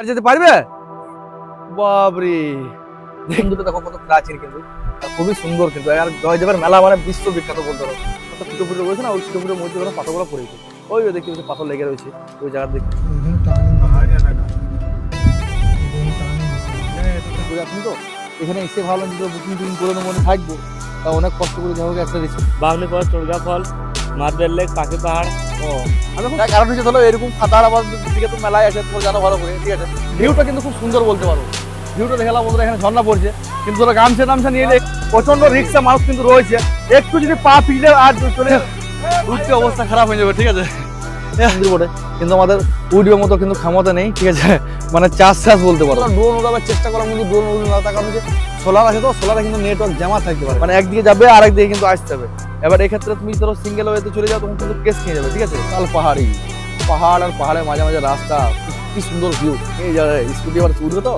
যেতে পারবে বাবরে বন্ধুটা দেখো কত প্রাচীন কিন্তু খুবই সুন্দর কিন্তু আর জয়দেবের মেলা মানে বিশ্ববিখ্যাত বলতে পারো কত ফুটো ফুটো রয়েছে না ওই ফুটো ফুটোর মধ্যে ধরো পাথরগুলো পড়েছে ওই দেখতে পাচ্ছি পাথর লেগে রয়েছে ওই জায়গার দেখতে এখন তো এখানে এসে ভাবলাম যে বুকিং টুকিং করে নেবো থাকবো তা অনেক কষ্ট করে যাবো একটা রিস্ক বাগনি ফল চড়গা ফল মার্বেল লেক পাখি পাহাড় কারণ হচ্ছে ধরো এরকম খাতারাবাদ দিকে তো মেলায় আছে তোমার জানো ভালো করে ঠিক আছে ভিউটা কিন্তু খুব সুন্দর বলতে পারো ভিউটা দেখালাম বন্ধুরা এখানে ঝর্ণা পড়ছে কিন্তু ধরো গামছা টামছা নিয়ে প্রচন্ড রিক্সা মানুষ কিন্তু রয়েছে একটু যদি পা পিলে আর চলে উঠতে অবস্থা খারাপ হয়ে যাবে ঠিক আছে বটে কিন্তু আমাদের উঠবার মতো কিন্তু ক্ষমতা নেই ঠিক আছে মানে চাষ বলতে পারো ড্রোন উড়াবার চেষ্টা করলাম কিন্তু ড্রোন উড়ে না তার কারণ হচ্ছে সোলার আছে তো সোলারে কিন্তু নেটওয়ার্ক জামা থাকতে পারে মানে একদিকে যাবে আর একদিকে কিন্তু আসতে হবে এবার এক্ষেত্রে তুমি ধরো সিঙ্গেল ওয়েতে চলে যাও তখন কিন্তু কেস নিয়ে যাবে ঠিক আছে তাল পাহাড় আর পাহাড়ের মাঝে মাঝে রাস্তা কি সুন্দর ভিউ এই জায়গায় স্কুটি আবার উঠবে তো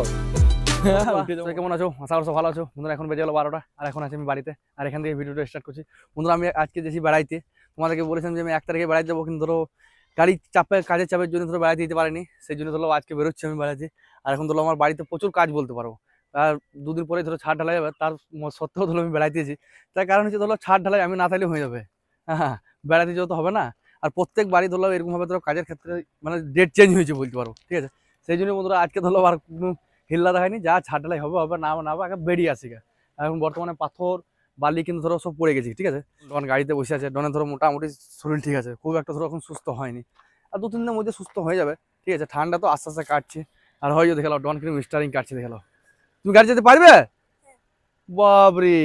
কেমন আছো আশা করছো ভালো আছো বন্ধুরা এখন বেজে গেলো 12টা আর এখন আছি আমি বাড়িতে আর এখান থেকে ভিডিওটা স্টার্ট করছি বন্ধুরা আমি আজকে যেছি বেড়াইতে তোমাদেরকে বলেছিলাম যে আমি 1 তারিখে বেড়াইতে যাবো কিন্তু ধরো গাড়ি চাপে কাজের চাপের জন্য ধরো বেড়াইতে দিতে পারিনি সেই জন্য ধরো আজকে বেরোচ্ছি আমি বেড়াতে আর এখন ধরো আমার বাড়িতে প্রচুর কাজ বলতে পারবো আর 2 দিন পরে ধরো ছাদ ঢালাই যাবে তার সত্ত্বেও ধরো আমি বেড়াইতেছি তার কারণ হচ্ছে ধরো ছাদ ঢালাই আমি না থাকলে হয়ে যাবে হ্যাঁ বেড়াতে যেতে হবে না আর প্রত্যেক বাড়ি ধরো এরকমভাবে ধরো কাজের ক্ষেত্রে মানে ডেট চেঞ্জ হয়েছে বলতে পারো ঠিক আছে সেই জন্য বন্ধুরা আজকে ধরো আর কোনো হিল্লা দেখায়নি যা ছাদ ঢালাই হবে না আগে বেরিয়ে আসি এখন বর্তমানে পাথর বালি কিন্তু ধরো সব পড়ে গেছি ঠিক আছে ডন গাড়িতে বসে আছে ডনের ধরো মোটামুটি শরীর ঠিক আছে খুব একটা ধরো এখন সুস্থ হয়নি আর 2-3 দিনের মধ্যে সুস্থ হয়ে যাবে ঠিক আছে ঠান্ডা তো আস্তে আস্তে কাটছে আর হয়তো দেখালো ডন কিন্তু স্টারিং কাটছে দেখালো তুমি গাড়ি যেতে পারবে বাবরে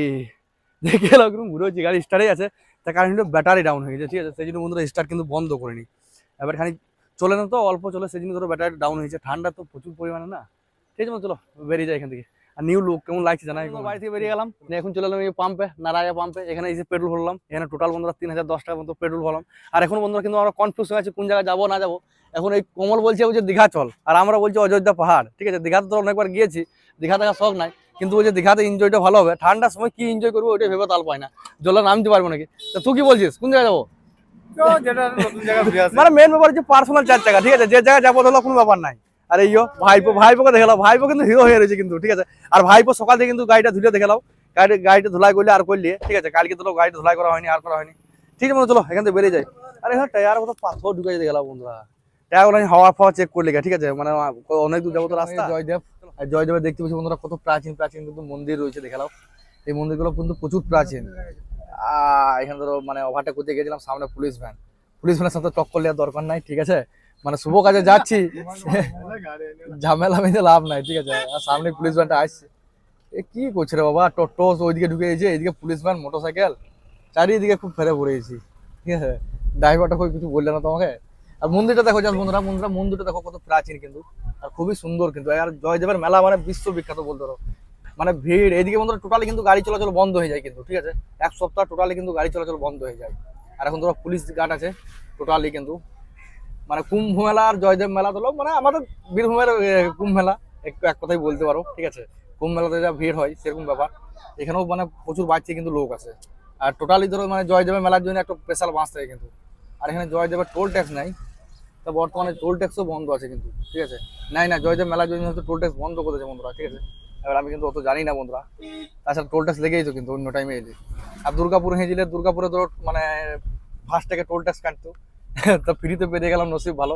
দেখে এলো কিন্তু ঘুরে হচ্ছে গাড়ি স্টার্টে আছে তার কারণ কিন্তু ব্যাটারি ডাউন হয়ে গেছে ঠিক আছে সেই জন্য বন্ধুরা স্টার্ট কিন্তু বন্ধ করিনি এবার খানিক চলে না তো অল্প চলে সেই জন্য ধরো ব্যাটারি ডাউন হয়েছে ঠান্ডা তো প্রচুর পরিমাণে না ঠিক আছে চলো বেরিয়ে যায় এখান থেকে আর নিউ লুক কেমন লাগছে জানাই বাড়ি থেকে বেরিয়ে গেলাম এখন চলে এলাম এই পাম্পে নারায়া পাম্পে এখানে এসে পেট্রোল ভরলাম এখানে টোটাল বন্ধুরা 3010 টাকার মতো পেট্রোল ভরলাম আর এখন বন্ধুরা কিন্তু আমরা কনফিউজ হয়ে আছে কোন জায়গায় যাবো না যাবো এখন এই কমল বলছে যে দীঘা চল আর আমরা বলছি অযোধ্যা পাহাড় ঠিক আছে দীঘাতে তো অনেকবার গিয়েছি দীঘা দেখার শখ নাই কিন্তু ওই যে দীঘাতে এনজয়টা ভালো হবে ঠান্ডার সময় কি এনজয় করবো ওইটা ভেবে তাল পায় না জলে নামতে পারবো নাকি তো তুই কি বলছিস কোন জায়গায় যাবো মানে মেন ব্যাপার হচ্ছে পার্সোনাল 4 টাকা ঠিক আছে যে জায়গায় যাবো ধরো কোনো ব্যাপার নাই আর এই ভাইপোকে দেখালাম ভাইপো কিন্তু হিরো হয়ে রয়েছে কিন্তু ঠিক আছে আর ভাইপো সকাল থেকে কিন্তু গাড়িটা ধুলে দেখালাম গাড়িটা ধুলাই করলে আর করলে ঠিক আছে কালকে তো গাড়িটা ধুলাই করা হয়নি আর করা হয়নি ঠিক আছে চলো এখান থেকে বেরিয়ে যাই আর এখানে টায়ার মতো পাথর ঢুকে দেখালাম বন্ধুরা টায়ারগুলো আমি হাওয়া ফাওয়া চেক করলে ঠিক আছে মানে অনেক দূর যাবো তো রাস্তা জয়দেব দেখতে পাচ্ছি বন্ধুরা কত প্রাচীন কিন্তু মন্দির রয়েছে দেখালাম এই মন্দিরগুলো কিন্তু প্রচুর প্রাচীন এখানে ধরো মানে ওভারটেক করতে গেছিলাম সামনে পুলিশ ভ্যানের সাথে টক্কর নেওয়ার দরকার নাই ঠিক আছে মানে শুভ কাজে যাচ্ছি ঝামেলা মেঝে লাভ নাই ঠিক আছে আর সামনে পুলিশ ভ্যানটা আসছে এ কি করছে রে বাবা টোটো ওইদিকে ঢুকে গেছে এইদিকে পুলিশ ভ্যান মোটরসাইকেল চারিদিকে খুব ফেরে পড়েছি ঠিক আছে ড্রাইভারটা খুব কিছু বললে না তোমাকে আর মন্দিরটা দেখো যাস বন্ধুরা মন্দিরটা দেখো কত প্রাচীন কিন্তু আর খুবই সুন্দর কিন্তু আর জয়দেবের মেলা মানে বিশ্ববিখ্যাত বলতে পারো মানে ভিড় এইদিকে বন্ধুরা টোটালি কিন্তু গাড়ি চলাচল বন্ধ হয়ে যায় কিন্তু ঠিক আছে 1 সপ্তাহ টোটালি কিন্তু গাড়ি চলাচল বন্ধ হয়ে যায় আর এখন ধরো পুলিশ গার্ড আছে টোটালি কিন্তু মানে কুম্ভ মেলা আর জয়দেব মেলা হলো মানে আমাদের বীরভূমের কুম্ভ মেলা এক কথাই বলতে পারো ঠিক আছে কুম্ভ মেলাতে যা ভিড় হয় সেরকম ব্যাপার এখানেও মানে প্রচুর বাড়ছে কিন্তু লোক আছে আর টোটালি ধরো মানে জয়দেবের মেলার জন্য একটা স্পেশাল বাস থাকে কিন্তু আর এখানে জয়দেবের টোল ট্যাক্স নাই তা বর্তমানে টোল ট্যাক্সও বন্ধ আছে কিন্তু ঠিক আছে না জয়দেব মেলার জন্য হয়তো টোল ট্যাক্স বন্ধ করেছে বন্ধুরা ঠিক আছে এবার আমি কিন্তু অত জানি না বন্ধুরা তাছাড়া টোল ট্যাক্স লেগেই তো কিন্তু অন্য টাইমে এলে আর দুর্গাপুর হেঁচিলে দুর্গাপুরে ধরো মানে ফার্স্ট থেকে টোল ট্যাক্স কাটতো তো ফ্রিতে পেরিয়ে গেলাম নসিব ভালো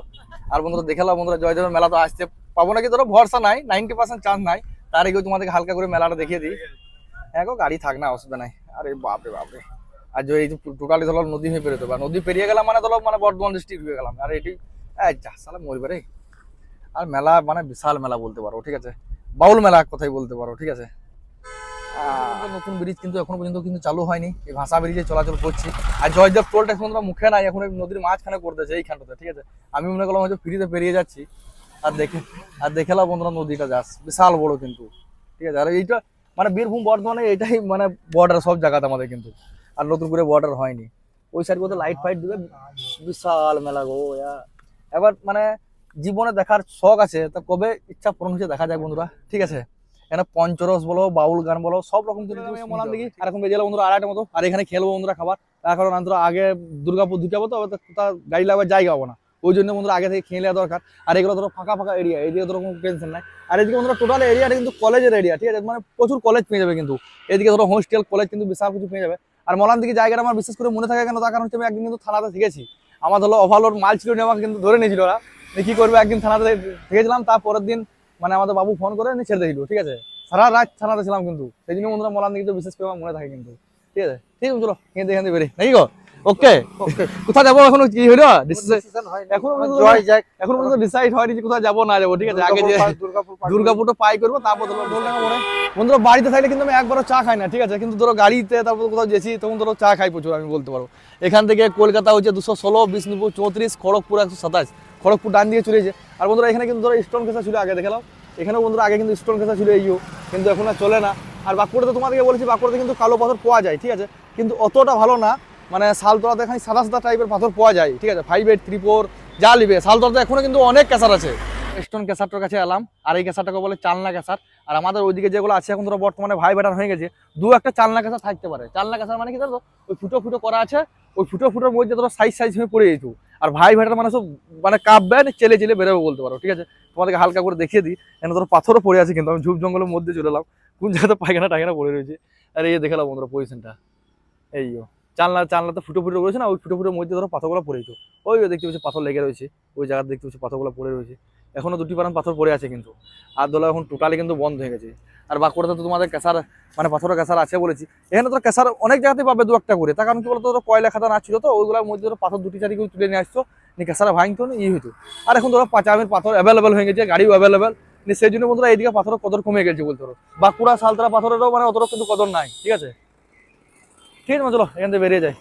আর বন্ধুরা দেখালাম বন্ধুরা জয়দেবের মেলা তো আসতে পাবো নাকি ধরো ভরসা নাই 90% চান্স নাই তার আগে তোমাদেরকে হালকা করে মেলাটা দেখিয়ে দিই এখন গাড়ি থাক না অসুবিধা নাই আরে বাপরে আর এই টোটালি ধরো নদী হয়ে বেরোতে পারে নদী পেরিয়ে গেলাম মানে ধরো মানে বর্ধমান ডিস্ট্রিক্ট হয়ে গেলাম আর এটি সালা মরবে রে আর মেলা মানে বিশাল মেলা বলতে পারো ঠিক আছে বাউল মেলা কথাই বলতে পারো ঠিক আছে নতুন ব্রিজ কিন্তু এখনো পর্যন্ত কিন্তু চালু হয়নি এই ভাষা ব্রিজে চলাচল করছি আর জয়দেব টোল ট্যাক্স বন্ধুরা মুখে নাই এখন নদীর মাঝখানে করতেছে এইখানটাতে ঠিক আছে আমি মনে করলাম হয়তো ফ্রিতে পেরিয়ে যাচ্ছি আর দেখেলাম বন্ধুরা নদীটা যাস বিশাল বড় কিন্তু ঠিক আছে আর এইটা মানে বীরভূম বর্ধমানে এটাই মানে বর্ডার সব জায়গাতে আমাদের কিন্তু আর নতুন করে বর্ডার হয়নি ওই সাইড বলতে লাইট ফাইট দিবে বিশাল মেলা গো এবার মানে জীবনে দেখার শখ আছে তা কবে ইচ্ছা পূরণ হচ্ছে দেখা যায় বন্ধুরা ঠিক আছে এখানে পঞ্চরস বলো বাউল গান বলো সব রকম কিন্তু মলাম দেখি আর এখন বেজে গেল বন্ধুরা 2:30টার মতো আর এখানে খেলবো বন্ধুরা খাবার তার কারণ আমরা আগে দুর্গাপুর ঢুকে যাবো তো গাড়ি লাগবে জায়গা পাবো না ওই জন্য বন্ধুরা আগে থেকে খেয়ে নেওয়া দরকার। আর এগুলো ধরো ফাঁকা ফাঁকা এরিয়া, এদিকে ধরো কোনো টেনশন নাই। আর এদিকে বন্ধুরা টোটাল এরিয়াটা কিন্তু কলেজের এরিয়া, ঠিক আছে, মানে প্রচুর কলেজ পেয়ে যাবে কিন্তু। এদিকে ধরো হোস্টেল কলেজ কিন্তু বিশাল কিছু পেয়ে যাবে। আর মলান দিকে জায়গাটা আমার বিশেষ করে মনে থাকে কেন, তার কারণ হচ্ছে আমি একদিন কিন্তু থানাতে থেকেছি। আমার ধরো ওভারলোড মাল ছিল নিয়ে আমাকে কিন্তু ধরে নিয়েছিল ওরা। কি করবে, একদিন থানাতে থেকেছিলাম, তারপরের দিন মানে আমাদের বাবু ফোন করে ছেড়ে দিয়েছিল, ঠিক আছে। সারা রাত থানাতে ছিলাম কিন্তু, সেই জন্য বন্ধুরা মলান দিকে বিশেষ করে আমার মনে থাকে কিন্তু, ঠিক আছে। ঠিক আছে, চলো এখান থেকে বেরিয়ে নাকি গো। ওকে, কোথায় যাবো এখনো কি হইলো এখন পর্যন্ত ডিসাইড হয়নি যে কোথায় যাবো না যাবো, ঠিক আছে। আগে যে দুর্গাপুরটা পাই করবো, তারপর ধরো ঢোলডাঙ্গা মোড়ে। বন্ধুরা বাড়িতে থাকলে কিন্তু আমি একবারও চা খাই না, ঠিক আছে, কিন্তু ধরো গাড়িতে তারপর কোথাও গেছি তখন ধরো চা খাই প্রচুর, আমি বলতে পারবো। এখান থেকে কলকাতা হচ্ছে 216, বিষ্ণুপুর 34, খড়গপুর 127, খড়গপুর ডান দিয়ে চলেছে। আর বন্ধুরা এখানে কিন্তু ধরো স্টোন কেসা ছিল আগে, দেখালাম এখানেও বন্ধুরা আগে কিন্তু স্টোন কেসা ছিল এইও, কিন্তু এখন আর চলে না। আর বাঁকুড়াতে তোমাদেরকে বলেছি, বাঁকুড়াতে কিন্তু কালো পাথর পাওয়া যায়, ঠিক আছে, কিন্তু অতটা ভালো না। মানে শালতলাতে এখানে সাদা সাদা টাইপের পাথর পাওয়া যায়, ঠিক আছে, 5834 যা লিবে। শালতলাতে এখনো কিন্তু অনেক ক্যাসার আছে। স্টোন ক্যাসারটার কাছে এলাম, আর এই ক্যাসারটাকে বলে চালনা ক্যাসার। আর আমাদের ওইদিকে যেগুলো আছে এখন ধরো বর্তমানে ভাই ব্যাটার হয়ে গেছে, দু একটা চালনা ক্যাসার থাকতে পারে। চালনা ক্যাসার মানে কি জানো, ওই ফুটো ফুটো করা আছে, ওই ফুটো ফুটোর মধ্যে ধরো সাইজ হয়ে পড়ে যেত। আর ভাই ব্যাটার মানে সব মানে কাঁপবেন, চেলে চেলে বেরোবে বলতে পারো, ঠিক আছে। তোমাদেরকে হালকা করে দেখিয়ে দিই, এখানে ধরো পাথরও পড়ে আছে, কিন্তু আমি ঝুপ জঙ্গলের মধ্যে চলে এলাম, কোন জায়গাতে পায়খানা টাইখানা পড়ে রয়েছে। আর এই দেখালাম বন্ধুরা পজিশনটা, এইও জানলাতে ফুটো ফুটো রয়েছে না, ওই ফুটো ফুটোর মধ্যে ধরো পাথরগুলো পড়ে যেত। ওই দেখতে পাচ্ছি পাথর লেগে রয়েছে, ওই জায়গাতে দেখতে পাচ্ছি পাথরগুলো পড়ে রয়েছে, এখনো 2টি পারান পাথর পড়ে আছে কিন্তু। আর দোলা এখন টোটালি কিন্তু বন্ধ হয়ে গেছে। আর বাঁকুড়াতে তো তোমাদের ক্যাসার মানে পাথরের ক্যাসার আছে বলেছি, এখানে তো ক্যাসার অনেক জায়গাতেই পাবে 2-1টা করে। তার কারণ কি বলতো, ধরো কয়লা খাদান আসছিল তো, ওইগুলোর মধ্যে ধরো পাথর 2-4 করে তুলে নিয়ে আসতো, নিয়ে ক্যাসারে ভাঙতো না, হইতো। আর এখন ধরো পাঁচামের পাথর অ্যাভেলেবেল হয়ে গেছে, গাড়িও অ্যাভেলেবেল, সেই জন্য বন্ধুরা এইদিকে পাথরের কদর কমে গেছে বলতে পারো। বাঁকুড়া শালতলা পাথরেরও মানে অতটা কিন্তু কদর নাই, ঠিক আছে। ঠিক আছে, চলো এখান থেকে বেরিয়ে যাই।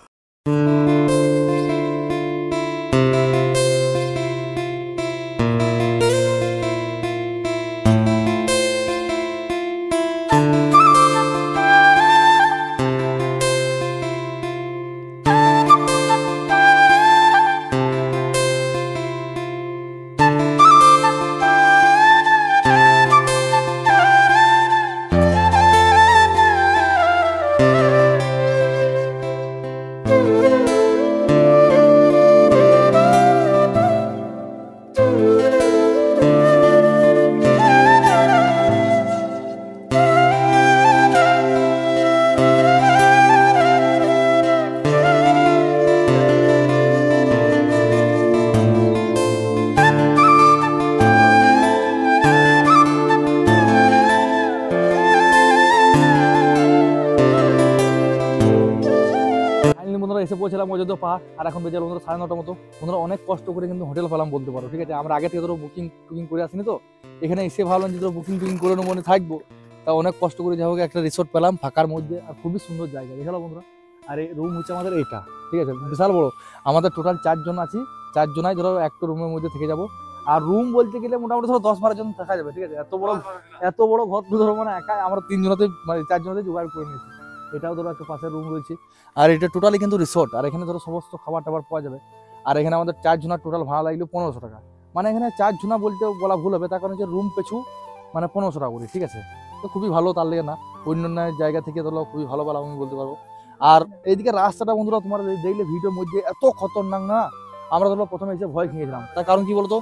এসে পৌঁছলাম অযোধ্যা পাহাড়। আর এখন বেজে বন্ধুরা 9:30 মতো। বন্ধুরা অনেক কষ্ট করে কিন্তু হোটেল পেলাম বলতে পারো, ঠিক আছে। আমরা আগে থেকে ধরো বুকিং করে আসিনি তো, এখানে এসে ভাবলাম যে ধরো বুকিং করে নেবো, থাকবো। তা অনেক কষ্ট করে যাই হোক একটা রিসোর্ট পেলাম ফাঁকার মধ্যে, আর খুবই সুন্দর জায়গা, দেখালো বন্ধুরা। আর এই রুম হচ্ছে আমাদের এইটা, ঠিক আছে, বিশাল বড়। আমাদের টোটাল 4 জন আছি, 4 জনাই ধরো একটা রুমের মধ্যে থেকে যাবো। আর রুম বলতে গেলে মোটামুটি ধরো 10-12 জন থাকা যাবে, ঠিক আছে। এত বড় ঘর ধরো মানে একা আমরা 3 জনতে মানে 4 জনতে জোগাড় করে নিয়েছি। এটাও ধরো একটা পাশের রুম রয়েছে। আর এটা টোটালি কিন্তু রিসোর্ট, আর এখানে ধরো সমস্ত খাবার টাবার পাওয়া যাবে। আর এখানে আমাদের 4 জনের টোটাল ভাড়া লাগলো 1500 টাকা। মানে এখানে 4 জনা বলতে বলা ভুল হবে, তার কারণ হচ্ছে রুম পেছু মানে 1500 টাকা করে, ঠিক আছে। তো খুবই ভালো, তার লেগে না অন্যান্য জায়গা থেকে ধরো খুবই ভালো বলা আমি বলতে পারবো। আর এইদিকে রাস্তাটা বন্ধুরা তোমার দেখলে ভিডিওর মধ্যে এত খতরনাক না, আমরা ধরো প্রথমে এসে ভয় খেয়েছিলাম। তার কারণ কি বলতো,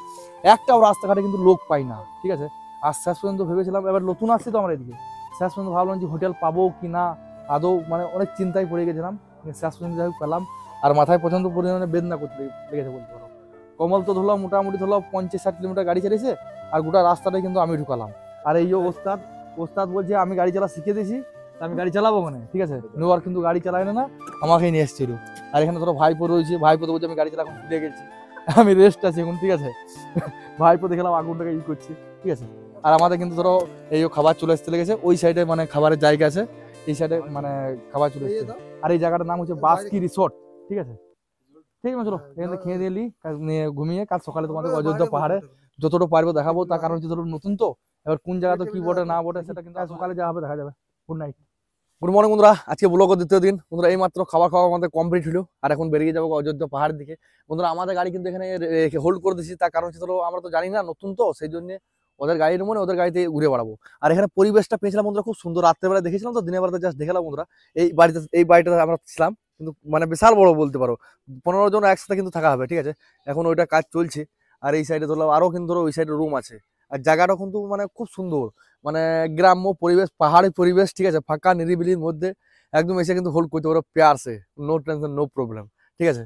একটাও রাস্তাঘাটে কিন্তু লোক পাই না, ঠিক আছে। আর শেষ পর্যন্ত ভেবেছিলাম, এবার নতুন আসছি তো আমরা এদিকে, শেষ পর্যন্ত ভাবলাম যে হোটেল পাবো কি না, আদৌ মানে অনেক চিন্তায় পড়ে গেছিলাম। শেষ পর্যন্ত যাই হোক পেলাম। আর মাথায় প্রচন্ড পরিমাণে বেদনা করতে লেগেছে বলতে পারো। কমল তো ধরলাম মোটামুটি ধরলাম 50-60 কিলোমিটার গাড়ি চালিয়েছে, আর গোটা রাস্তাটাই কিন্তু আমি ঢুকালাম। আর এই যে ওস্তাদ বলছে আমি গাড়ি চালা শিখে দিয়েছি, আমি গাড়ি চালাবো মানে, ঠিক আছে। নোয়ার কিন্তু গাড়ি চালায় না, আমাকেই নিয়ে এসেছিল। আর এখানে ধরো ভাইপো রয়েছে, ভাইপো তো বলছে আমি গাড়ি চালা এখন ভুলে গেছি, আমি রেস্ট আছি এখন, ঠিক আছে। ভাইপো দেখলাম আগুনটাকে করছি, ঠিক আছে। আর আমাদের কিন্তু ধরো এই খাবার চলে আসতে লেগেছে, ওই সাইডে মানে খাবারের জায়গা আছে, এই সাইডে মানে খাবার চলে এসেছে। আর এই জায়গাটার নাম হচ্ছে বাস্কি রিসোর্ট, ঠিক আছে। ঠিক আছে, চলো এখানে খেয়ে দিয়ে নিয়ে ঘুমিয়ে কাল সকালে তোমাদের অযোধ্যা পাহাড়ে যতটা পারবো দেখাবো। তার কারণ হচ্ছে ধরো নতুন তো, এবার কোন জায়গাতে কি বটে না বটে সেটা কিন্তু সকালে যা হবে দেখা যাবে। গুড নাইট, গুড মর্নিং বন্ধুরা। আজকে ব্লগের দ্বিতীয় দিন বন্ধুরা, এই মাত্র খাওয়া আমাদের কমপ্লিট হলো। আর এখন বেরিয়ে যাবো অযোধ্যা পাহাড়ের দিকে। বন্ধুরা আমাদের গাড়ি কিন্তু এখানে হোল্ড করে দিচ্ছি, তার কারণ হচ্ছে ধরো আমরা তো জানি না, নতুন তো, সেই জন্য ওদের গাড়ির মনে ওদের গাড়িতে ঘুরে বেড়াবো। আর এখানে পরিবেশটা পেয়েছিলাম বন্ধুরা খুব সুন্দর, রাত্রেবেলা দেখেছিলাম তো, দিনের বেলাতে জাস্ট দেখালাম বন্ধুরা। এই বাড়িটাতে আমরা ছিলাম, কিন্তু মানে বিশাল বড় বলতে পারো, 15 জন একসাথে কিন্তু থাকা হবে, ঠিক আছে। এখন ওইটা কাজ চলছে। আর এই সাইডে ধরলাম আরো কিন্তু ধরো ওই সাইডে রুম আছে। আর জায়গাটা কিন্তু মানে খুব সুন্দর, মানে গ্রাম্য পরিবেশ, পাহাড়ি পরিবেশ, ঠিক আছে, ফাঁকা নিরিবিলির মধ্যে একদম এসে কিন্তু হোল্ড করতে পারো পেয়ারসে, নো টেনশন নো প্রবলেম, ঠিক আছে।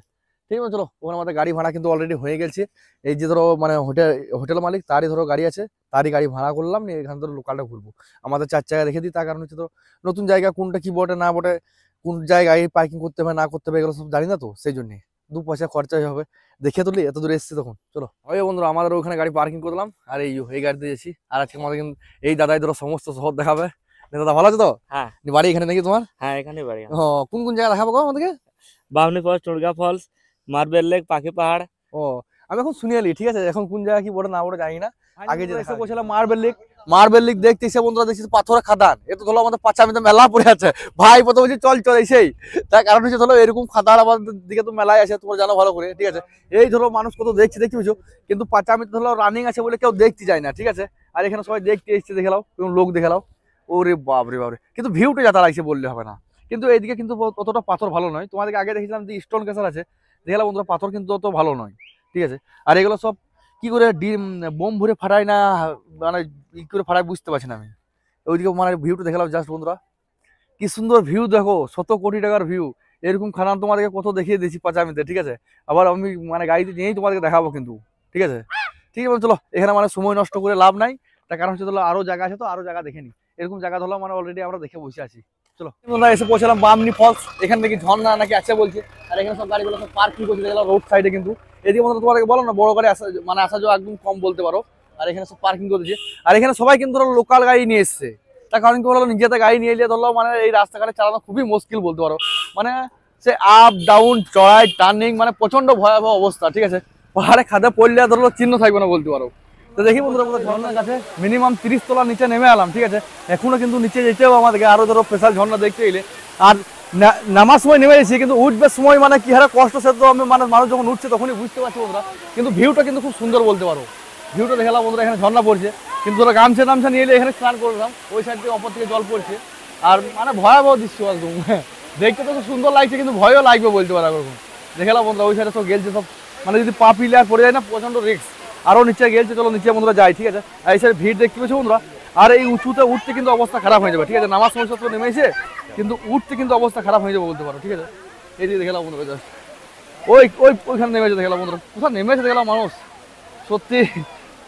ঠিক আছে, চলো ওখানে আমাদের গাড়ি ভাড়া কিন্তু অলরেডি হয়ে গেছে। এই যে ধরো মানে হোটেল মালিক তারই ধরো গাড়ি আছে, তারই গাড়ি ভাড়া করলাম, নিয়ে এখান ধরো লোকালটা ঘুরবো। আমাদের 4 জায়গা রেখে দিই, তার কারণ হচ্ছে ধরো নতুন জায়গা কোনটা কি বটে না বটে, কোন জায়গায় পার্কিং করতে হবে না করতে হবে এগুলো সব জানি না, তো সেই জন্য 2 পয়সা খরচাই হবে। দেখে তুলি এত দূরে এসেছি তখন। চলো ওই বন্ধুরা আমাদের ওখানে গাড়ি পার্কিং করলাম, আর এই গাড়িতে যাচ্ছি। আর আজকে আমাদের কিন্তু এই দাদাই ধরো সমস্ত শহর দেখাবে। দাদা ভালো আছে তো? হ্যাঁ বাড়ি এখানে নাকি তোমার? হ্যাঁ, এখানে বাড়ি আমার। ও, কোন কোন জায়গা দেখাবো গো আমাদেরকে? Bamni falls, Turga falls, marble lake, Pakhi Pahar. ও, আমি এখন শুনিয়ালি, ঠিক আছে, এখন কোন জায়গা কি বড় না বড় জানি না। আগে যে এসে বলছিলাম মার্বেল লিক দেখতে, এসে বন্ধুরা দেখছি পাথরের খাদান। এ তো ধরো আমাদের পাঁচামিতে মেলা পড়ে আছে। ভাই প্রথমে বলছি চল চল এসেই, তার কারণ হচ্ছে ধরো এরকম খাদান আমাদের দিকে তো মেলায় আছে, তোমরা জানো ভালো করে, ঠিক আছে। এই ধরো মানুষ কত দেখছি বুঝছো, কিন্তু পাঁচামিতে ধরো রানিং আছে বলে কেউ দেখতে যায় না, ঠিক আছে। আর এখানে সবাই দেখতে এসছে, দেখে লাও, লোক দেখে লাও। ওরে বাপরে বাপরে, কিন্তু ভিউটা যাতা লাগছে বললে হবে না। কিন্তু এইদিকে কিন্তু অতটা পাথর ভালো নয়, তোমাদেরকে আগে দেখেছিলাম যে স্টোন ক্যাসার আছে, দেখলাম বন্ধুরা পাথর কিন্তু অত ভালো নয়, ঠিক আছে। আর এগুলো সব কি করে বোম ভরে ফাটায় না, মানে কি করে ফাটায় বুঝতে পারছি না আমি। ওইদিকে মানে ভিউটা দেখলাম জাস্ট বন্ধুরা, কি সুন্দর ভিউ দেখো, 100 কোটি টাকার ভিউ। এরকম খাদান তোমাদেরকে কত দেখিয়ে দিয়েছি পাঁচামিতে, ঠিক আছে। আবার আমি মানে গাড়িতে নিয়েই তোমাদেরকে দেখাবো কিন্তু, ঠিক আছে। ঠিক আছে, চলো এখানে মানে সময় নষ্ট করে লাভ নাই, তার কারণ হচ্ছে ধরো আরো জায়গা আছে, তো আরো জায়গা দেখে নি। এরকম জায়গা ধরো মানে অলরেডি আমরা দেখে বসে আছি। চলো আমরা এসে পৌঁছালাম বামনি ফলস, এখান থেকে ঝর্ণা নাকি আছে বলছে। আর এখানে সব গাড়িগুলো সব পার্কিং করছে দেখলাম রোড সাইডে, কিন্তু এদিকে মতো তোমাদেরকে বলো না বড় গাড়ি আসা মানে আসা যাওয়া একদম কম বলতে পারো। আর এখানে সব পার্কিং করেছে। আর এখানে সবাই কিন্তু ধরো লোকাল গাড়ি নিয়ে এসছে, তার কারণ কি বলো, নিজেতে গাড়ি নিয়ে এলে ধরলো মানে এই রাস্তাঘাটে চালানো খুবই মুশকিল বলতে পারো। মানে সে আপ ডাউন চড়াই টার্নিং, মানে প্রচন্ড ভয়াবহ অবস্থা, ঠিক আছে। পাহাড়ে খাদে পড়লে ধরো চিহ্ন থাকবে না বলতে পারো। তো দেখি বন্ধুরা আমাদের ঝর্ণার কাছে মিনিমাম 30 তলা নিচে নেমে এলাম, ঠিক আছে। এখনো কিন্তু নিচে যেতেও আমাদেরকে আরো ধরো স্পেশাল ঝর্ণা দেখতে এলে। আর নামার সময় নেমে গেছি, কিন্তু উঠবে সময় মানে কি হারে কষ্ট, সে তো আমি মানে মানুষ যখন উঠছে তখনই বুঝতে পারছি বন্ধুরা। কিন্তু ভিউটা কিন্তু খুব সুন্দর বলতে পারো। ভিউটা দেখলাম বন্ধুরা, এখানে ঝর্ণা পড়ছে, কিন্তু ধরো গামছা নিয়ে এলে এখানে স্নান করলাম, ওই সাইড থেকে অপর থেকে জল পড়ছে। আর মানে ভয়াবহ দৃশ্য একদম, দেখতে তো খুব সুন্দর লাগছে, কিন্তু ভয়ও লাগবে বলতে পারো এরকম। দেখলাম বন্ধুরা ওই সাইডে সব গেলছে সব, মানে যদি পা পিলে আর পড়ে যায় না প্রচন্ড রিস্ক। আরো নিচে গেলছে, চলো নিচে বন্ধুরা যাই, ঠিক আছে। আর এই সাইড ভিড় দেখতে পেয়েছো বন্ধুরা। আর এই উঁচুতে উঠতে কিন্তু অবস্থা খারাপ হয়ে যাবে, ঠিক আছে। নামার সময় তো নেমেছে, কিন্তু উঠতে কিন্তু অবস্থা খারাপ হয়ে যাবে বলতে পারো, ঠিক আছে। এই দিকে দেখলাম বন্ধুরা জাস্ট ওইখানে নেমেছে, দেখলাম বন্ধুরা কোথাও নেমেছে, দেখলাম মানুষ সত্যি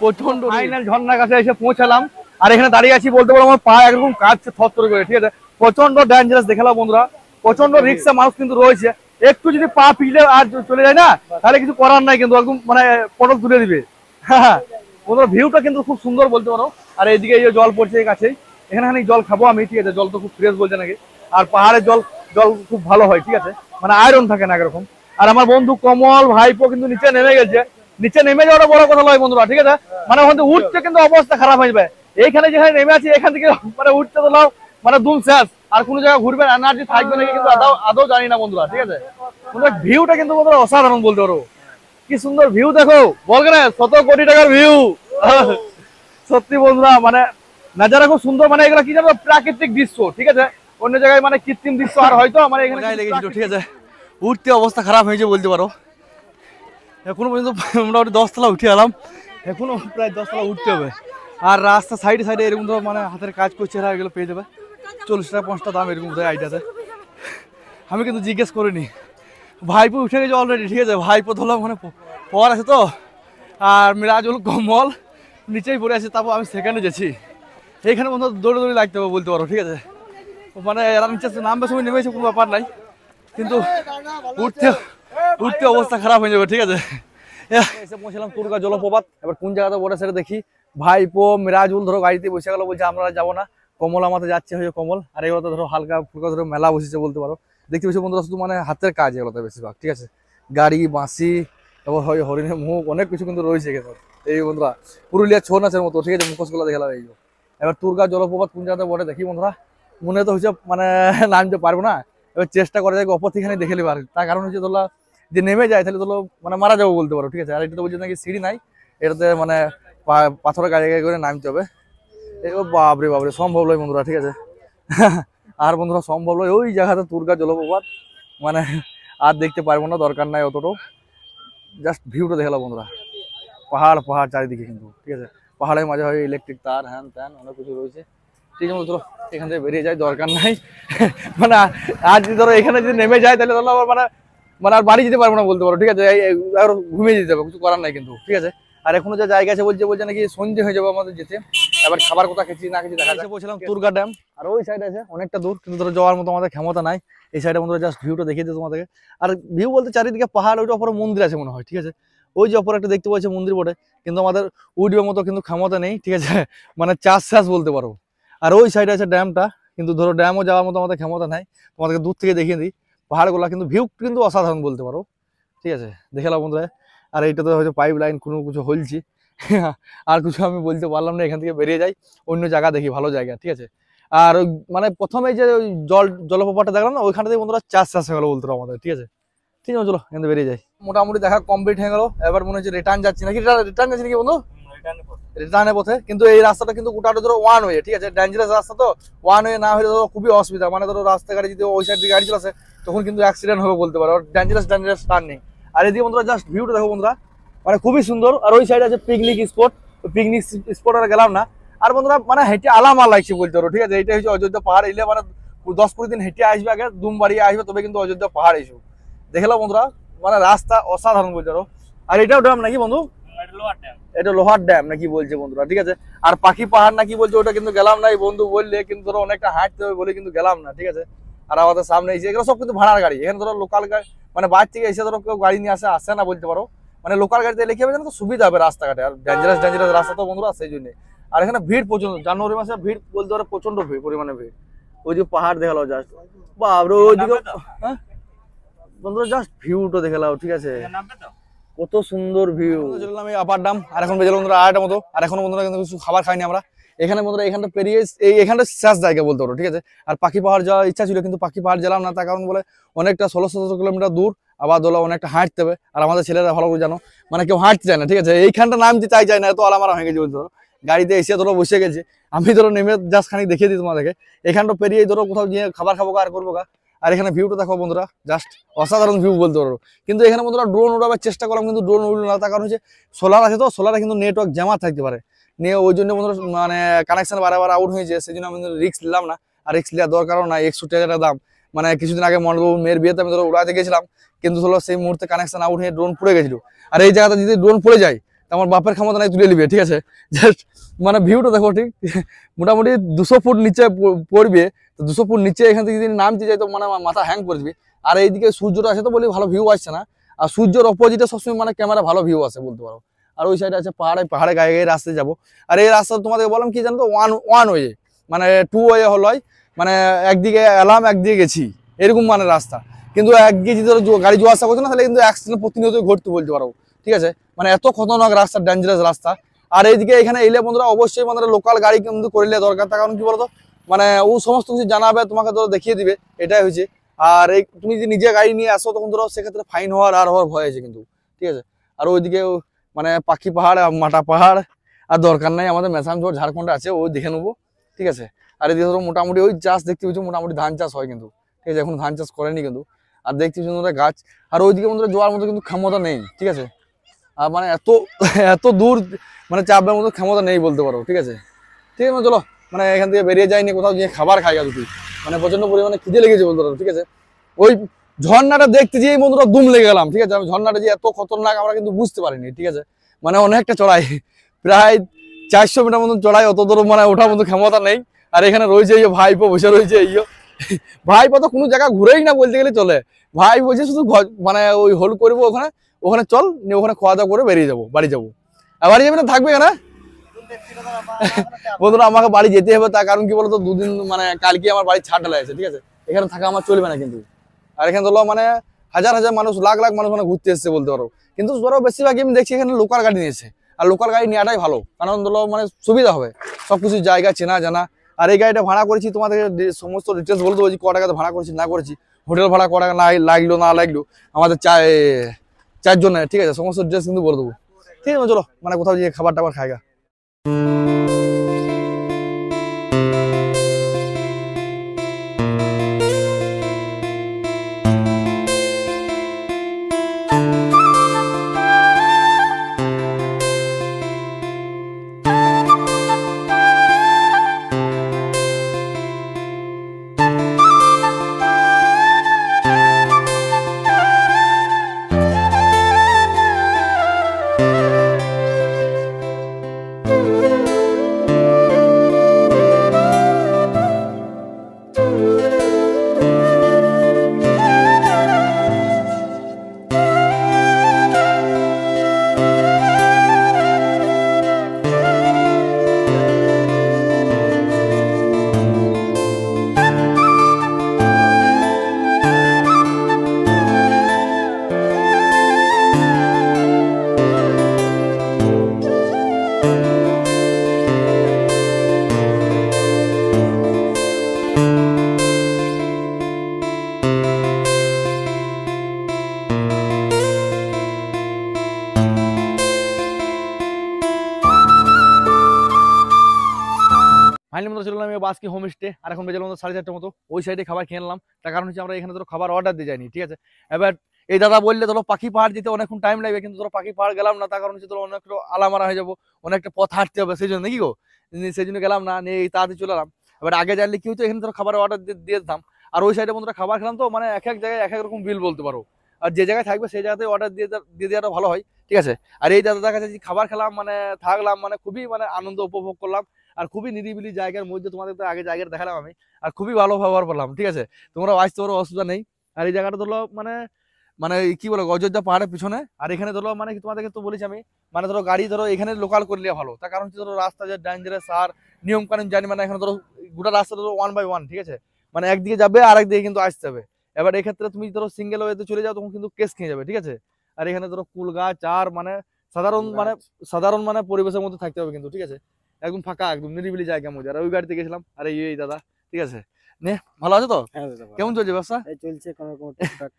প্রচন্ড। ফাইনাল ঝর্ণার কাছে এসে পৌঁছালাম, আর এখানে দাঁড়িয়ে আছি বলতে পারো, আমার পা একরকম কাটছে থরথর করে, ঠিক আছে। প্রচন্ড ডেঞ্জারাস দেখলাম বন্ধুরা, প্রচন্ড রিক্সা মানুষ কিন্তু রয়েছে। একটু যদি পা পিলে আর চলে যায় না, তাহলে কিছু করার নাই, কিন্তু একদম মানে পটল তুলে দিবে। হ্যাঁ বন্ধুরা, ভিউটা কিন্তু খুব সুন্দর বলতে পারো। আর এইদিকে এই জল পড়ছে এই কাছেই, এখানে জল খাবো আমি, ঠিক আছে। জল তো খুব ফ্রেশ বলছে নাকি। আর পাহাড়ের জল খুব ভালো হয়, ঠিক আছে, মানে আয়রন থাকে না এরকম। আর আমার বন্ধু কমল ভাইপো কিন্তু নিচে নেমে গেছে, নিচে নেমে যাওয়াটা বড় কথা নয় বন্ধুরা, ঠিক আছে। মানে ওখান থেকে উঠতে কিন্তু অবস্থা খারাপ হয়ে যাবে। এইখানে যেখানে নেমে আছি এখান থেকে মানে উঠতে তো মানে দুম শেষ, আর কোনো জায়গায় ঘুরবে এনার্জি থাকবে নাকি কিন্তু আদৌ জানি না বন্ধুরা, ঠিক আছে। ভিউটা কিন্তু বন্ধুরা অসাধারণ বলতে পারো, কি সুন্দর ভিউ দেখো, বলবে না 100 কোটি টাকার ভিউ। সত্যি বন্ধুরা মানে নাজারা খুব সুন্দর, মানে এগুলো কি জানো প্রাকৃতিক দৃশ্য, ঠিক আছে। অন্য জায়গায় মানে কৃত্রিম দৃশ্য আর হয়তো মানে এখানে লেগেছিল, ঠিক আছে। উঠতে অবস্থা খারাপ হয়েছে বলতে পারো। এখনো পর্যন্ত মোটামুটি 10 তলা উঠে এলাম, এখনো প্রায় 10 তলা উঠতে হবে। আর রাস্তা সাইডে সাইডে এরকম তো মানে হাতের কাজ করছে, এরা এগুলো পেয়ে যাবে 40 টাকা 50 টাকা দাম এরকম আইডিয়াতে। আমি কিন্তু জিজ্ঞেস করিনি, ভাইপো উঠে গেছে অলরেডি, ঠিক আছে। ভাইপো ধরলাম ওখানে পর আছে তো, আর মিরাজুল কমল নিচেই পড়ে আছে, তারপর আমি সেকেন্ডে গেছি। এইখানে বন্ধু দৌড়ে লাগতে হবে বলতে পারো, ঠিক আছে। মানে এরা নিচে নামবে সময় নেমেছে কোনো ব্যাপার নাই, কিন্তু উঠতে অবস্থা খারাপ হয়ে যাবে, ঠিক আছে। এসে পৌঁছলাম টুরগা জলপ্রপাত। এবার কোন জায়গাতে বলে সেটা দেখি। ভাইপো মিরাজুল ধরো গাড়িতে বসে গেল, বলছে আমরা যাবো না, কমল আমাদের যাচ্ছে হয়ে কমল। আর এগুলো তো ধরো হালকা ফুলকা ধরো মেলা বসেছে বলতে পারো। দেখতে পেয়েছি বন্ধুরা শুধু মানে হাতের কাজ এগুলোতে বেশিরভাগ, ঠিক আছে। গাড়ি বাঁশি, তারপর হয় হরিণের মুখ, অনেক কিছু কিন্তু রয়েছে এখানে। এই বন্ধুরা পুরুলিয়া ছৌ নাচের মতো, ঠিক আছে, মুখোশগুলো দেখালাম এই। এবার টুরগা জলপ্রপাত কোন জায়গাতে বলে দেখি বন্ধুরা। মনে তো হচ্ছে মানে নামতে পারবো না, এবার চেষ্টা করা যায় অপর থেকে দেখে নিতে পারি। তার কারণ হচ্ছে ধরো যে নেমে যায় তাহলে ধরো মানে মারা যাবো বলতে পারো, ঠিক আছে। আর এটা তো বলছে নাকি সিঁড়ি নাই, এটাতে মানে পাথরের গাড়ি গাড়ি করে নামতে হবে। এই ও বাপরে বাপরে, সম্ভব নয় বন্ধুরা, ঠিক আছে। আর বন্ধুরা সম্ভব নয়, ওই জায়গাতে তুরগা জলপ্রপাত, মানে আর দেখতে পারবো না, দরকার নাই অতটাও। জাস্ট ভিউটা দেখলাম বন্ধুরা, পাহাড় পাহাড় চারিদিকে কিন্তু, ঠিক আছে। পাহাড়ের মাঝে হয় ইলেকট্রিক তার, হ্যান ত্যান অনেক কিছু রয়েছে। ঠিক আছে চলো এখান থেকে বেরিয়ে যায়, দরকার নাই। মানে আর যদি ধরো এখানে যদি নেমে যায় তাহলে ধরো আবার মানে মানে আর বাড়ি যেতে পারবো না বলতে পারো, ঠিক আছে। আর ঘুমিয়ে যেতে হবে, কিছু করার নাই কিন্তু, ঠিক আছে। আর এখনো যা জায়গা আছে বলছে নাকি সন্ধ্যে হয়ে যাবে আমাদের যেতে। এবার খাবার কোথা খেয়েছি না খেয়েছি দেখা যাচ্ছে। বলছিলাম তুরগা ড্যাম, আর ওই সাইড আছে অনেকটা দূর, কিন্তু ধরো যাওয়ার মতো আমাদের ক্ষমতা নাই। এই সাইডে বন্ধুরা জাস্ট ভিউটা দেখিয়ে দিই তোমাদেরকে। আর ভিউ বলতে চারিদিকে পাহাড়, ওইটা অপরে মন্দির আছে মনে হয়, ঠিক আছে। ওই যে অপর একটা দেখতে পাচ্ছি মন্দির বটে, কিন্তু আমাদের উঠবার মতো কিন্তু ক্ষমতা নেই, ঠিক আছে। মানে চাষ বলতে পারো। আর ওই সাইডে আছে ড্যামটা, কিন্তু ধরো ড্যামও যাওয়ার মতো আমাদের ক্ষমতা নাই। তোমাদেরকে দূর থেকে দেখিয়ে দিই পাহাড়গুলা, কিন্তু ভিউ কিন্তু অসাধারণ বলতে পারো, ঠিক আছে। দেখে নাও বন্ধুরা। আর এইটা তো হয়তো পাইপ লাইন কোনো কিছু হলছি। আর কিছু আমি বলতে পারলাম না, এখান থেকে বেরিয়ে যাই, অন্য জায়গা দেখি, ভালো জায়গা, ঠিক আছে। আর মানে প্রথমে যে ওই জলপ্রপাতটা দেখলাম না, ওইখানে থেকে বন্ধুরা চাষ হয়ে গেলো বলতে পারো আমাদের, ঠিক আছে। ঠিক আছে চলো এখান থেকে বেরিয়ে যাই। মোটামুটি দেখা কমপ্লিট হয়ে গেল, এবার মনে হচ্ছে রিটার্ন যাচ্ছি নাকি, রিটার্ন যাচ্ছি নাকি বন্ধু? রিটার্নের পথে। কিন্তু এই রাস্তাটা কিন্তু গোটাটা ধরো ওয়ান ওয়ে, ঠিক আছে। ডেঞ্জারাস রাস্তা তো, ওয়ান ওয়ে না হলে ধরো খুবই অসুবিধা। মানে ধরো রাস্তাঘাটে যদি ওই সাইড দিয়ে গাড়ি চলাছে তখন কিন্তু অ্যাক্সিডেন্ট হবে বলতে পারো, ডেঞ্জারাস টার্নিং। আর এদিকে বন্ধুরা জাস্ট ভিউটা দেখো বন্ধুরা, মানে খুবই সুন্দর। আর ওই সাইডে আছে পিকনিক স্পট, পিকনিক স্পট আর গেলাম না। আর বন্ধুরা মানে হেঁটে আলামা লাগছে বলতে পারো, ঠিক আছে। এইটা হচ্ছে অযোধ্যা পাহাড়, এলে মানে 10-20 দিন হেঁটে আসবে, আগে দুম বাড়িয়ে আসবে, তবে কিন্তু অযোধ্যা পাহাড় এসো দেখলাম বন্ধুরা। মানে রাস্তা অসাধারণ বলতে পারো। আর এটাও ড্যাম নাকি বন্ধু? এটা লোহার ড্যাম নাকি বলছে বন্ধুরা, ঠিক আছে। আর পাখি পাহাড় নাকি বলছে, ওটা কিন্তু গেলাম না, এই বন্ধু বললে, কিন্তু ধরো অনেকটা হাঁটতে হবে বলে কিন্তু গেলাম না, ঠিক আছে। আর আমাদের সামনে এসে এগুলো সব কিন্তু ভাড়ার গাড়ি, এখানে ধরো লোকাল গাড়ি মানে বাইরে থেকে এসে ধরো কেউ গাড়ি নিয়ে আসে না বলতে পারো। মানে লোকাল গাড়িতে এলে কি হবে জানো তো, সুবিধা হবে রাস্তাঘাটে। আর ডেঞ্জারাস রাস্তা তো বন্ধুরা, সেই জন্য। আর এখানে ভিড় প্রচন্ড, জানুয়ারি মাসে ভিড় বলতে পারো, প্রচন্ড ভিড়, পরিমাণে ভিড়। ওই যে পাহাড় দেখালো জাস্ট, বাবরে ওইদিকে। হ্যাঁ বন্ধুরা জাস্ট ভিউটা দেখালাও, ঠিক আছে। কত সুন্দর ভিউ। চললাম এই আপার ডাম, আর এখন বেজে বন্ধুরা 8টা মতো। আর এখন বন্ধুরা কিন্তু কিছু খাবার খাইনি আমরা এখানে বন্ধুরা। এখানটা পেরিয়ে এখানটা শেষ জায়গা বলতে পারো, ঠিক আছে। আর পাখি পাহাড় যাওয়ার ইচ্ছা ছিল, কিন্তু পাখি পাহাড় গেলাম না, তার কারণ বলে অনেকটা 1600 কিলোমিটার দূর, আবার ধরো অনেকটা হাঁটতে হবে। আর আমাদের ছেলেরা ভালো করে জানো, মানে কেউ হাঁটতে চায় না, ঠিক আছে। এইখানটা নামতে চাই না, এত আলামারা হয়ে গেছে বলতে পারো। গাড়িতে এসে ধরো বসে গেছে, আমি ধরো নেমে জাস্ট খানিক দেখিয়ে দিই তোমাদেরকে। এখানটা পেরিয়ে ধরো কোথাও গিয়ে খাবার খাবো আর করবো গা। আর এখানে ভিউটা দেখো বন্ধুরা, জাস্ট অসাধারণ ভিউ বলতে পারো। কিন্তু এখানে বন্ধুরা ড্রোন উড়াবার চেষ্টা করলাম, কিন্তু ড্রোন উড়লো না, তার কারণ হচ্ছে সোলার আছে তো, সোলারে কিন্তু নেটওয়ার্ক জামা থাকতে পারে নিয়ে, ওই জন্য বন্ধুরা মানে কানেকশন বারবার আউট হয়েছে। সেই জন্য আমি রিস্ক নিলাম না। আর রিস্ক নেওয়ার দরকারও নাই, 61 টাকা দাম। মানে কিছুদিন আগে মন্ডলবাবু মেয়ের বিয়েতে আমি ধরো উড়াতে গেছিলাম, কিন্তু ধরো সেই মুহূর্তে কানেকশন আউট হয়ে ড্রোন পড়ে গেছিল। আর এই জায়গাতে যদি ড্রোন পড়ে যায় তো আমার বাপের ক্ষমতা নাই তুলে নিবে, ঠিক আছে। জাস্ট মানে ভিউটা দেখো, ঠিক মোটামুটি 200 ফুট নিচে পড়বে। তো 200 ফুট নিচে এখান থেকে যদি নামতে যাই তো মানে মাথা হ্যাং করে দিবে। আর এইদিকে সূর্যটা আছে তো বলি ভালো ভিউ আসছে না। আর সূর্যের অপোজিটে সবসময় মানে ক্যামেরা ভালো ভিউ আসে বলতে পারো। আর ওই সাইডে আছে পাহাড়ে গায়ে গায়ে রাস্তায় যাবো। আর এই রাস্তা তোমাদের বললাম কি জানো তো, ওয়ান ওয়ে, মানে 2 ওয়ে হলো, মানে একদিকে এলাম একদিকে গেছি, এরকম মানে রাস্তা। কিন্তু একদিকে যদি গাড়ি যাওয়া আসা করছে না, তাহলে কিন্তু অ্যাক্সিডেন্ট প্রতিনিয়ত ঘটতে বলতে পারো, ঠিক আছে। মানে এত খতরনাক রাস্তা, ডেঞ্জারাস রাস্তা। আর এইদিকে এখানে এলে বন্ধুরা অবশ্যই মানে লোকাল গাড়ি কিন্তু করলে দরকার, তার কারণ কি বলতো, মানে ও সমস্ত কিছু জানাবে তোমাকে, ধরো দেখিয়ে দিবে, এটাই হয়েছে। আর এই তুমি যদি নিজে গাড়ি নিয়ে আসো তখন ধরো সেক্ষেত্রে ফাইন হওয়ার ভয় আছে কিন্তু, ঠিক আছে। আর ওইদিকে মানে পাখি পাহাড়, মাটা পাহাড়, আর দরকার নাই, আমাদের মেসামঝোড় ঝাড়খণ্ডে আছে, ওই দেখে নেবো, ঠিক আছে। আর এদিকে ধরো মোটামুটি ওই চাষ দেখতে পাচ্ছি, মোটামুটি ধান চাষ হয় কিন্তু, ঠিক আছে। এখন ধান চাষ করেনি কিন্তু। আর দেখতে সুন্দর গাছ। আর ওইদিকে বন্ধুরা যাওয়ার মতো কিন্তু ক্ষমতা নেই, ঠিক আছে। আর মানে এত দূর মানে চাপবার মতো ক্ষমতা নেই বলতে পারো, ঠিক আছে। ঠিক আছে চলো মানে এখান থেকে বেরিয়ে যায়নি, কোথাও গিয়ে খাবার খাই গা দুটি, মানে প্রচন্ড পরিমাণে খিদে লেগেছে বলতে পারো, ঠিক আছে। ওই ঝর্ণাটা দেখতে যেয়ে বন্ধুরা দুম লেগে গেলাম, ঠিক আছে। আমি ঝর্ণাটা যে এত খতরনাক আমরা কিন্তু বুঝতে পারিনি, ঠিক আছে। মানে অনেকটা চড়াই, প্রায় 400 মিটার মতন চড়াই, অত দূর মানে ওঠার মতো ক্ষমতা নেই। আর এখানে রয়েছে এই ভাইপো বসে রয়েছে, ভাইপো তো কোনো জায়গা ঘুরেই না বলতে গেলে চলে। ভাই বলছে শুধু মানে ওই হোল্ড করবো ওখানে চল নিয়ে, ওখানে খাওয়া দাওয়া করে বেরিয়ে যাবো, বাড়ি যাবো। আর বাড়ি যাবে না, থাকবে না বন্ধুরা। আমাকে বাড়ি যেতে হবে, তার কারণ কি বলতো, 2 দিন মানে কালকে আমার বাড়ি ছাড় ঢালা আছে, ঠিক আছে। এখানে থাকা আমার চলবে না কিন্তু। আর এখানে ধরো মানে হাজার হাজার মানুষ, লাখ লাখ মানুষ মানে ঘুরতে এসছে বলতে পারো। কিন্তু ধরো বেশিরভাগই আমি দেখছি এখানে লোকাল গাড়ি নিয়েছে। আর লোকাল গাড়ি নেওয়াটাই ভালো, কারণ ধরো মানে সুবিধা হবে, সবকিছু জায়গা চেনা জানা। আর এই গাড়িটা ভাড়া করেছি, তোমাদের সমস্ত ডিটেলস বলতে বলছি, ক টাকাতে ভাড়া করেছি না করেছি, হোটেল ভাড়া ক টাকা লাগলো না লাগলো, আমাদের 4 জনের, ঠিক আছে। সমস্ত ডিটেলস কিন্তু বলে দেবো, ঠিক আছে। চলো মানে কোথাও গিয়ে খাবার টাবার খাইগা। ফাইনালি মতো চললাম বাসকি হোমস্টে, আর এখন বেজে মতো 4:30টার মতো। ওই সাইডে খাবার খেয়ে নিলাম, তার কারণ হচ্ছে আমরা এখানে ধরো খাবার অর্ডার দিয়ে যাইনি, ঠিক আছে। এবার এই দাদা বললে ধরো পাখি পাহাড় যেতে অনেকক্ষণ টাইম লাগবে, কিন্তু ধরো পাখি পাহাড় গেলাম না, তার কারণ হচ্ছে ধরো অনেকটা আলামারা হয়ে যাবো, অনেকটা পথ হাঁটতে হবে, সেই জন্য নাকি গো, সেই জন্য গেলাম না, নিয়ে তাড়াতাড়ি চলে এলাম। এবার আগে জানলে কি হতো, এখানে ধরো খাবার অর্ডার দিয়ে দিতাম, আর ওই সাইডে বন্ধুরা খাবার খেলাম তো, মানে এক এক জায়গায় এক এক রকম বিল বলতে পারো, আর যে জায়গায় থাকবে সেই জায়গাতে অর্ডার দিয়ে দেওয়াটা ভালো হয়, ঠিক আছে। আর এই দাদার কাছে যে খাবার খেলাম, মানে থাকলাম, মানে খুবই মানে আনন্দ উপভোগ করলাম, আর খুবই নিরিবিলি জায়গার মধ্যে, তোমাদের তো আগে জায়গাটা দেখালাম আমি, আর খুবই ভালো ব্যবহার করলাম, ঠিক আছে। তোমরা আসতে পারো, অসুবিধা নেই। আর এই জায়গাটা ধরো মানে মানে কি বলো, অযোধ্যা পাহাড়ের পিছনে, আর এখানে ধরো মানে তোমাদেরকে তো বলেছি আমি, মানে ধরো গাড়ি ধরো এখানে লোকাল করলে ভালো, তার কারণ হচ্ছে ধরো রাস্তা যে ডেঞ্জারাস, আর নিয়ম কানুন জানি, মানে এখানে ধরো গোটা রাস্তা ধরো 1 by 1, ঠিক আছে, মানে একদিকে যাবে আর একদিকে কিন্তু আসতে হবে। এবার এক্ষেত্রে তুমি ধরো সিঙ্গেল ওয়েতে চলে যাও, তখন কিন্তু কেস খেয়ে যাবে, ঠিক আছে। আর এখানে ধরো কুল গাছ আর মানে সাধারণ মানে পরিবেশের মধ্যে থাকতে হবে কিন্তু, ঠিক আছে, একদম ফাঁকা, একদম নিরিবিলি জায়গার মধ্যে। আর ওই গাড়িতে গেছিলাম, আর এই দাদা, ঠিক আছে। নে ভালো আছে তো? হ্যাঁ দাদা ভালো। কেমন চলছে ব্যবসা? এই চলছে কোনো রকম টুকটাক।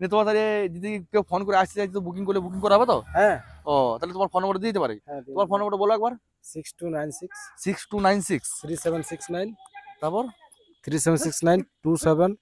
নে তোমার তাহলে যদি কেউ ফোন করে আসতে চাই, তো বুকিং করলে বুকিং করা হবে তো? হ্যাঁ ও তাহলে তোমার ফোন নম্বর দিয়ে দিতে পারি। হ্যাঁ তোমার ফোন নম্বরটা বলো একবার। 6296 6296 3769 তারপর 3769 27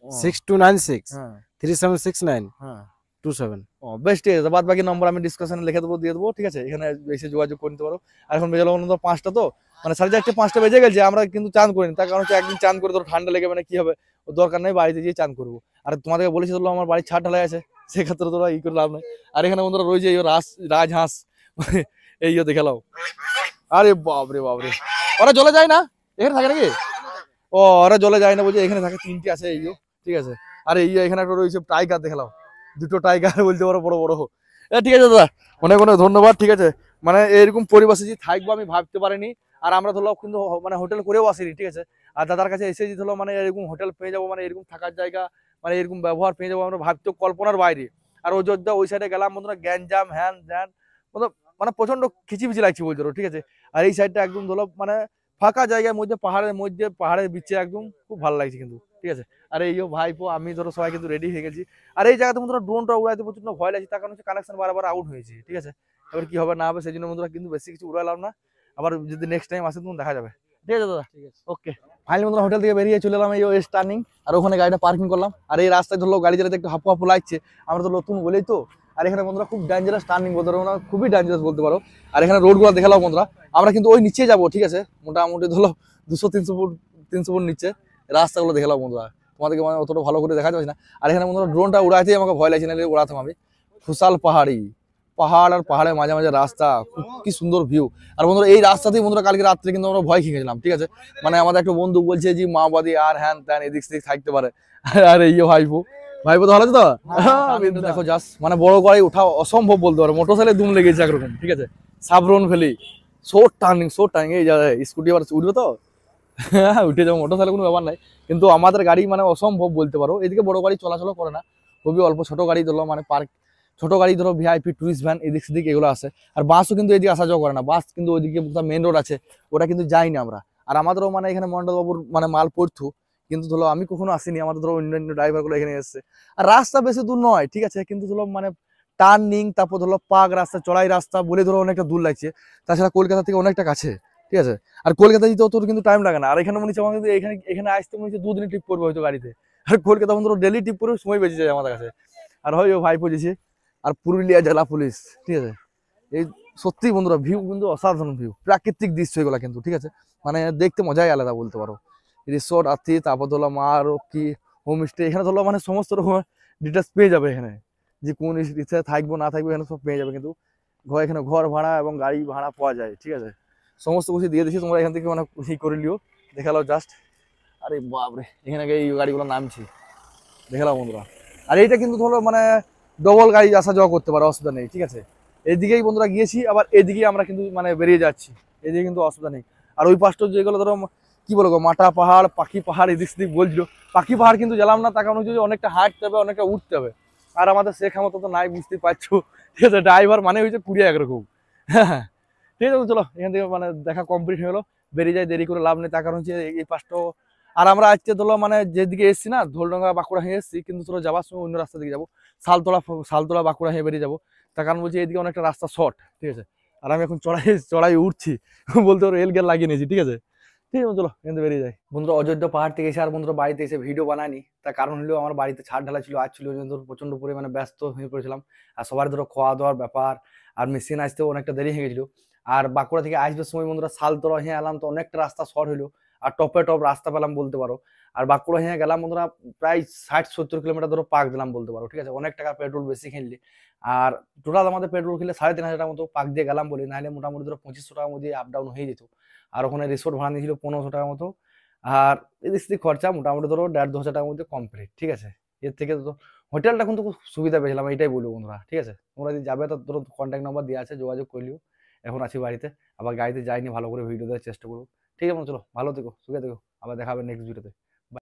ও, 6296 হ্যাঁ 3769 হ্যাঁ 27। ও বেশ, ঠিক আছে। বাদ বাকি নম্বর আমি ডিসকাশনে লিখে দেবো, দিয়ে দেবো, ঠিক আছে। এখানে এসে যোগাযোগ করে নিতে পারো। আর এখন বেজে গেলো 5টা, তো মানে 4:30 5টা বেজে গেছে, আমরা কিন্তু চান করিনি, তার কারণ হচ্ছে একদিন চান করে ধরো ঠান্ডা লেগে মানে কি হবে, ওর দরকার নেই, বাড়িতে গিয়ে চান করবো। আর তোমাদেরকে বলেছি ধরো আমার বাড়ির ছাদ ঢালাই আছে, সেক্ষেত্রে তোরা ই করে লাভ নেই। আর এখানে বন্ধুরা রয়েছে এই রাজহাঁস, এই দেখালাম। আরে বাপরে বাপরে, ওরা জলে যায় না, এখানে থাকে নাকি? ও ওরা জলে যায় না বলছে, এখানে থাকে 3টে আছে, এই ঠিক আছে। আর এই এখানে একটা রয়েছে টাইগার, দেখালাম 2টো টাইগার বলতে পারো, বড় বড়। ঠিক আছে দাদা, অনেক অনেক ধন্যবাদ, ঠিক আছে। মানে এরকম পরিবেশে যে থাকবো আমি ভাবতে পারিনি, আর আমরা ধরো কিন্তু মানে হোটেল করেও আসিনি, ঠিক আছে। আর দাদার কাছে এসে যে ধরো মানে এরকম হোটেল পেয়ে যাবো, মানে এরকম থাকার জায়গা, মানে এরকম ব্যবহার পেয়ে যাবো, আমরা ভাবতেও কল্পনার বাইরে। আর অযোধ্যা ওই সাইডে গেলাম বন্ধুরা, গ্যাঞ্জাম হ্যান জ্যান, মানে প্রচন্ড খিচিমিচি লাগছে বলতে পারো, ঠিক আছে। আর এই সাইডটা একদম ধরো মানে ফাঁকা জায়গার মধ্যে, পাহাড়ের বিচে, একদম খুব ভালো লাগছে কিন্তু, ঠিক আছে। আর এই ভাইপো আমি ধরো সবাই কিন্তু রেডি হয়ে গেছি। আর এই জায়গাতে বন্ধুরা ড্রোনটা উড়াইতে প্রচন্ড ভয় লাগছে, তার কারণ হচ্ছে কানেকশন বারবার আউট হয়েছে, ঠিক আছে। এবার কি হবে না হবে সেই জন্য বন্ধুরা কিন্তু বেশি কিছু উড়ালাম না, আবার যদি নেক্সট টাইম আসে তখন দেখা যাবে, ঠিক আছে দাদা। ঠিক আছে। ওকে, ফাইনালি বন্ধুরা হোটেল থেকে বেরিয়ে চলে এলাম এই টার্নিং, আর ওখানে গাড়িটা পার্কিং করলাম। আর এই রাস্তায় ধরো গাড়ি চালাতে একটু হাঁপু হাঁপু লাগছে, আমরা তো নতুন বলেই তো। আর এখানে বন্ধুরা খুব ডেঞ্জারাস টার্নিং বলতে পারো না, খুবই ডেঞ্জারাস বলতে পারো। আর এখানে রোডগুলো দেখালাম বন্ধুরা, আমরা কিন্তু ওই নিচে যাবো, ঠিক আছে, মোটামুটি ধরো 200-300 ফুট নিচে রাস্তাগুলো দেখালাম বন্ধুরা, তোমাদেরকে মানে অতটা ভালো করে দেখা যাচ্ছে না। আর এখানে বন্ধুরা ড্রোনটা উড়াইতেই আমাকে ভয় লাগছে, না উড়াতাম আমি। খুশাল পাহাড় আর পাহাড়ের মাঝে মাঝে রাস্তা, খুব কি সুন্দর ভিউ। আর বন্ধুরা এই রাস্তাতেই বন্ধুরা কালকে রাত্রে কিন্তু আমরা ভয় খেয়ে গেছিলাম, ঠিক আছে। মানে আমাদের একটা বন্ধু বলছে যে মাওবাদী আর হ্যান ত্যান এদিক সেদিক থাকতে পারে। আর এই ভাইপো তো ভালো আছে তো? দেখো জাস্ট মানে বড় গাড়ি ওঠা অসম্ভব বলতে পারো, মোটরসাইকেলে দুম লেগেছে একরকম, ঠিক আছে। সাবরন ভ্যালি, শোর্ট টার্নিং এই স্কুটি আবার উঠবে তো, হ্যাঁ উঠে যাবো, মোটরসাইকেল কোনো ব্যাপার নাই। কিন্তু আমাদের গাড়ি মানে অসম্ভব বলতে পারো, এদিকে বড় গাড়ি চলাচল করে না, খুবই অল্প। ছোট গাড়ি ধরো মানে পার্ক, ছোট গাড়ি ধরো ভিআইপি টুরিস্ট ভ্যান এদিক সেদিক এগুলো আসে। আর বাসও কিন্তু এদিকে আসা যাওয়া করে না, বাস কিন্তু ওইদিকে মেন রোড আছে, ওটা কিন্তু যাই না আমরা। আর আমাদেরও মানে এখানে মন্ডলবাবুর মানে মাল পড়তো, কিন্তু ধরো আমি কখনো আসিনি, আমাদের ধরো অন্যান্য ড্রাইভার গুলো এখানে এসছে। আর রাস্তা বেশি দূর নয়, ঠিক আছে, কিন্তু ধরো মানে টার্নিং, তারপর ধরো পাক রাস্তা, চড়াই রাস্তা বলে ধরো অনেকটা দূর লাগছে। তাছাড়া কলকাতা থেকে অনেকটা কাছে, ঠিক আছে। আর কলকাতা যেতেও তোর কিন্তু টাইম লাগে না। আর এখানে মনে হচ্ছে আমাকে এখানে এখানে আসতে মনে হচ্ছে 2 দিনের ট্রিপ করবো হয়তো গাড়িতে। আর কলকাতা বন্ধুরা ডেলি ট্রিপ করে সময় বেঁচে যায় আমাদের কাছে। আর হয় ও ভাই পড়েছে। আর পুরুলিয়া জেলা পুলিশ, ঠিক আছে। এই সত্যি বন্ধুরা ভিউ কিন্তু অসাধারণ ভিউ, প্রাকৃতিক দৃশ্য এগুলা কিন্তু, ঠিক আছে। মানে দেখতে মজাই আলাদা বলতে পারো। রিসোর্ট আছি, তারপর ধরো মা কি হোমস্টে, এখানে ধরো মানে সমস্ত রকম ডিটেলস পেয়ে যাবে এখানে, যে কোন রিসে থাকবো না থাকবো এখানে সব পেয়ে যাবে। কিন্তু এখানে ঘর ভাড়া এবং গাড়ি ভাড়া পাওয়া যায়, ঠিক আছে। সমস্ত কিছু দিয়ে দিচ্ছি, তোমরা এখান থেকে মানে ই করে লিও, দেখালো জাস্ট। আরে বাপরে, এখানে এই গাড়িগুলো নামছি, দেখালাম বন্ধুরা। আর এইটা কিন্তু ধরো মানে ডবল গাড়ি আসা যাওয়া করতে পারে, অসুবিধা নেই, ঠিক আছে। এইদিকেই বন্ধুরা গিয়েছি, আবার এদিকেই আমরা কিন্তু মানে বেরিয়ে যাচ্ছি, এদিকে কিন্তু অসুবিধা নেই। আর ওই পাশটা যেগুলো ধরো কি বলবো, মাটা পাহাড়, পাখি পাহাড়, এদিক সেদিক বলছিল। পাখি পাহাড় কিন্তু গেলাম না, তার কারণ হচ্ছে যে অনেকটা হাঁটতে হবে, অনেকটা উঠতে হবে। আর আমাদের সে ক্ষমতা তো নাই, বুঝতে পারছো, ঠিক আছে। ড্রাইভার মানে হচ্ছে কুড়িয়ে একরকম। হ্যাঁ, ঠিক আছে, চলো এখান থেকে মানে দেখা কমপ্লিট হয়ে গেলো, বেরিয়ে যায়, দেরি করে লাভ নেই। তার কারণ হচ্ছে এই পাশটাও। আর আমরা আজকে ধরো মানে যেদিকে এসছি না, ধোলডাঙ্গা বাঁকুড়া হয়ে এসছি, কিন্তু ধরো যাওয়ার সময় অন্য রাস্তা দিকে যাবো, শালতোলা বাঁকুড়া হয়ে বেরিয়ে যাবো। তার কারণ বলছি এইদিকে অনেকটা রাস্তা শর্ট, ঠিক আছে। আর আমি এখন চড়াই উঠছি, বলতে পারো এল গেল লাগিয়ে নিয়েছি, ঠিক আছে। ঠিক আছে, চলো এখান থেকে বেরিয়ে যাই। বন্ধুরা অযোধ্যা পাহাড় থেকে এসে আর বন্ধুরা বাড়িতে এসে ভিডিও বানাইনি, তার কারণ হলো আমার বাড়িতে ছাদ ঢালা ছিল, আজ ছিল, ওই জন্য প্রচন্ড পরিমাণে ব্যস্ত হয়ে পড়েছিলাম। আর সবার ধরো খাওয়া দাওয়ার ব্যাপার, আর মেশিন আসতেও অনেকটা দেরি হয়ে গেছিল। আর বাঁকুড়া থেকে আসবে সময় বন্ধুরা শালতোলা হয়ে এলাম, তো অনেকটা রাস্তা শর্ট হলো, আর টপে টপ রাস্তা পেলাম বলতে পারো। আর বাঁকুড়া হয়ে গেলাম বন্ধুরা প্রায় 60-70 কিলোমিটার ধরো পাক দিলাম বলতে পারো, ঠিক আছে। অনেক টাকা পেট্রোল বেশি খেললি। আর টোটাল আমাদের পেট্রোল খেলে 3,500 টাকার মতো পাক দিয়ে গেলাম বলি, নাহলে মোটামুটি ধরো 2500 টাকার মধ্যে আপ ডাউন হয়ে যেত। আর ওখানে রিসোর্ট ভাড়া নিয়েছিল 1500 টাকার মতো। আর এদিক সেদিক খরচা মোটামুটি ধরো 1,500-2,000 টাকার মধ্যে কমপ্লিট, ঠিক আছে। এর থেকে তো হোটেলটা কিন্তু খুব সুবিধা পেয়েছিলাম, এইটাই বলবো বন্ধুরা, ঠিক আছে। তোমরা যদি যাবে তো ধরো কন্ট্যাক্ট নাম্বার দেওয়া আছে, যোগাযোগ করলিও। এখন আছি বাড়িতে, আবার গাড়িতে যাইনি, ভালো করে ভিডিও দেওয়ার চেষ্টা করবো। ঠিক আছে, চলো ভালো থেকো, সুখে থেকো, আবার দেখা হবে নেক্সট ভিডিওতে।